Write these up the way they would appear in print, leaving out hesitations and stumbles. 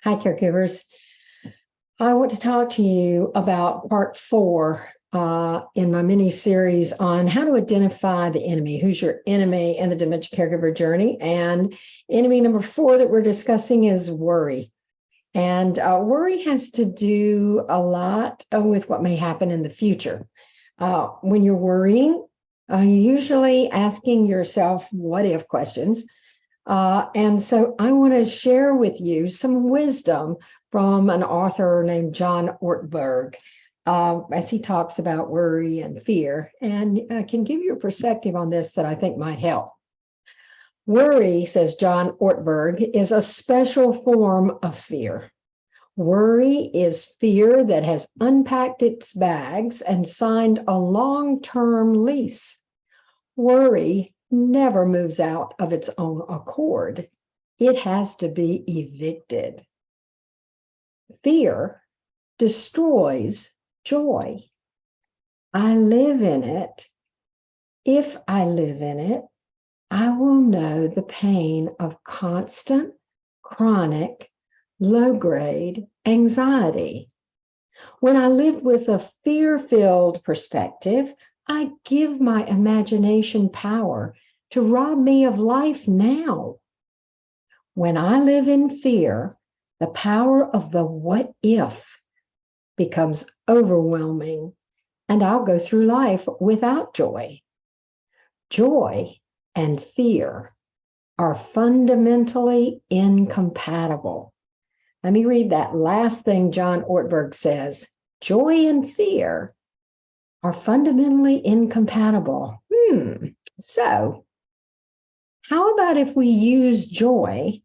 Hi, caregivers. I want to talk to you about part 4 in my mini series on how to identify the enemy. Who's your enemy in the dementia caregiver journey? And enemy number 4 that we're discussing is worry. And worry has to do a lot with what may happen in the future. When you're worrying, you're usually asking yourself what if questions. And so I want to share with you some wisdom from an author named John Ortberg as he talks about worry and fear, and can give you a perspective on this that I think might help. Worry, says John Ortberg, is a special form of fear. Worry is fear that has unpacked its bags and signed a long-term lease. Worry never moves out of its own accord. It has to be evicted. Fear destroys joy. I live in it. If I live in it, I will know the pain of constant, chronic, low-grade anxiety. When I live with a fear-filled perspective, I give my imagination power to rob me of life now. When I live in fear, the power of the what if becomes overwhelming, and I'll go through life without joy. Joy and fear are fundamentally incompatible. Let me read that last thing John Ortberg says. Joy and fear are fundamentally incompatible. So how about if we use joy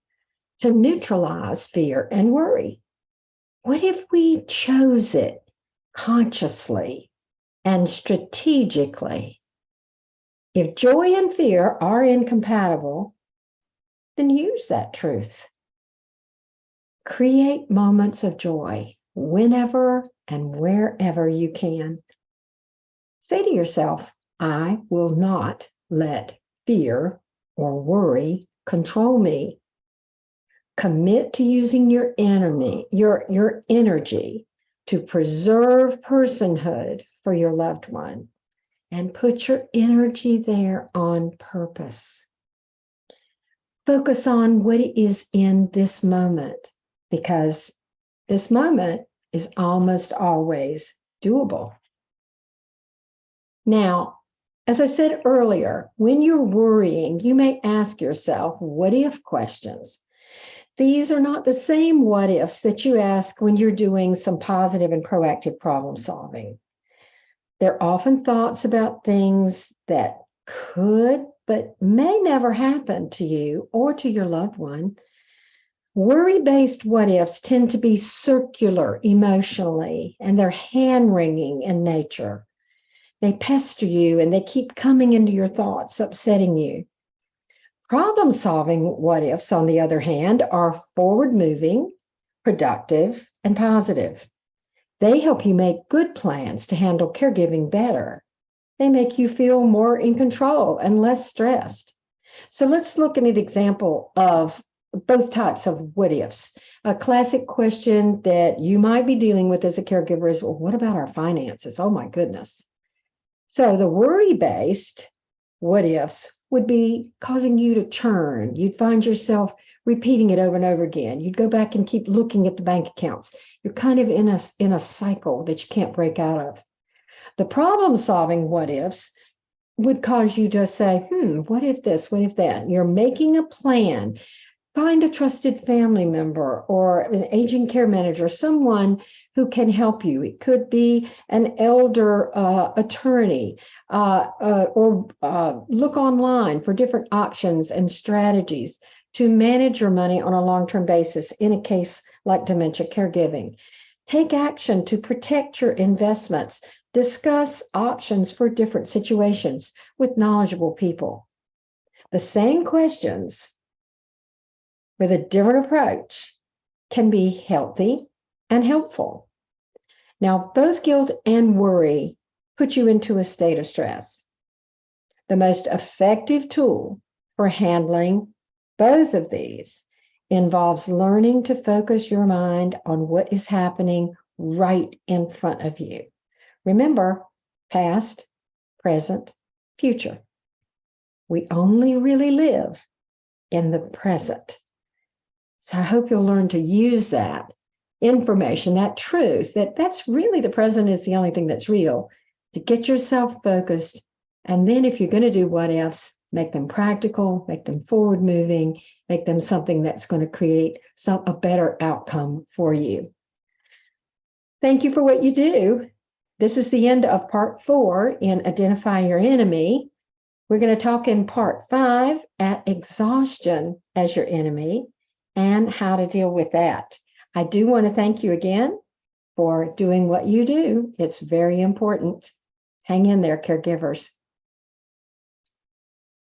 to neutralize fear and worry? What if we chose it consciously and strategically? If joy and fear are incompatible, then use that truth. Create moments of joy whenever and wherever you can. Say to yourself, I will not let fear or worry control me. Commit to using your energy to preserve personhood for your loved one, and put your energy there on purpose. Focus on what is in this moment, because this moment is almost always doable. Now, as I said earlier, when you're worrying, you may ask yourself what if questions. These are not the same what ifs that you ask when you're doing some positive and proactive problem solving. They're often thoughts about things that could but may never happen to you or to your loved one. Worry-based what ifs tend to be circular emotionally, and they're hand-wringing in nature. They pester you and they keep coming into your thoughts, upsetting you. Problem-solving what ifs, on the other hand, are forward-moving, productive, and positive. They help you make good plans to handle caregiving better. They make you feel more in control and less stressed. So let's look at an example of both types of what ifs. A classic question that you might be dealing with as a caregiver is, well, what about our finances? Oh my goodness. So the worry-based what ifs would be causing you to churn. You'd find yourself repeating it over and over again. You'd go back and keep looking at the bank accounts. You're kind of in a cycle that you can't break out of. The problem-solving what ifs would cause you to say, what if this, what if that? You're making a plan. Find a trusted family member or an aging care manager, someone who can help you. It could be an elder attorney, or look online for different options and strategies to manage your money on a long-term basis in a case like dementia caregiving. Take action to protect your investments. Discuss options for different situations with knowledgeable people. The same questions with a different approach can be healthy and helpful. Now, both guilt and worry put you into a state of stress. The most effective tool for handling both of these involves learning to focus your mind on what is happening right in front of you. Remember, past, present, future. We only really live in the present. So I hope you'll learn to use that information, that truth, that's really the present is the only thing that's real, to get yourself focused. And then if you're going to do what ifs, make them practical, make them forward moving, make them something that's going to create a better outcome for you. Thank you for what you do. This is the end of part 4 in Identify Your Enemy. We're going to talk in part 5 at exhaustion as your enemy and how to deal with that. I do want to thank you again for doing what you do. It's very important. Hang in there, caregivers.